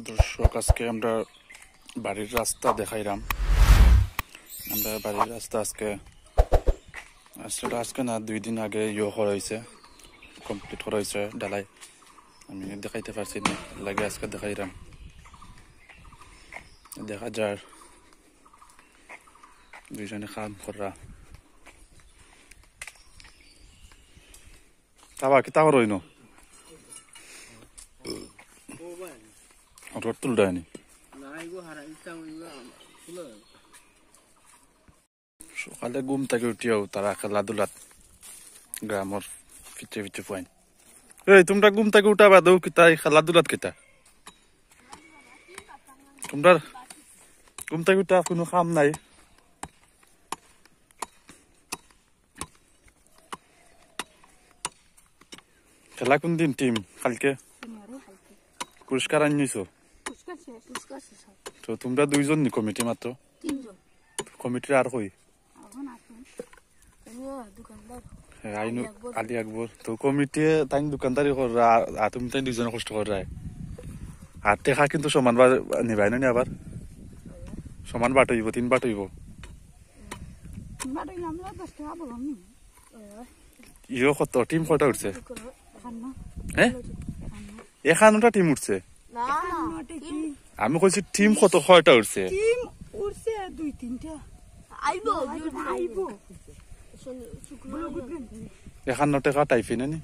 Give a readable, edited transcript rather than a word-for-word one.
দর্শক আজকে আমরা বাড়ির রাস্তা দেখাইলাম। আমরা বাড়ির রাস্তা আজকে আজকে না 2 দিন আগে করা হয়েছে, কমপ্লিট করা হয়েছে ঢালাই। আমি দেখাইতে পারছি না, লাগে আজকে দেখাইলাম। দেখা যায় দুইজনে কাম করা। তাবা কি তাও রইনো রোড তুল দেয়নি। সকালে ঘুম থেকে উঠিও তারা খেলাধুলাত গ্রামের ফিচে ফিচে পাইন। এই তোমরা ঘুম থেকে উঠা বাদ কিতা খেলাধুলাত কিতা? তোমরা ঘুম থেকে উঠা কোনো কাম নাই? খেলা কোন দিন টিম কালকে পুরস্কার আনিছো? তো তোমরা দুইজন নি কমিটি মাত্র? কমিটির আর কই? আইনু আলি আকবর। তো কমিটি তাই দোকানদারি করা আর তুমি তাই দুইজনে কষ্ট করাই। আর টেকা কিন্তু সমান নিবাই না আবার সমান বাট হইব, 3 বাট হইব। ইও কত টিম কটা উঠছে? হ্যাঁ, 51টা টিম উঠছে। আমি কইছি টিম কত কয়টা উঠছে? টিম উঠছে 2-3টা আইবো 51 টাকা টাইফিন নি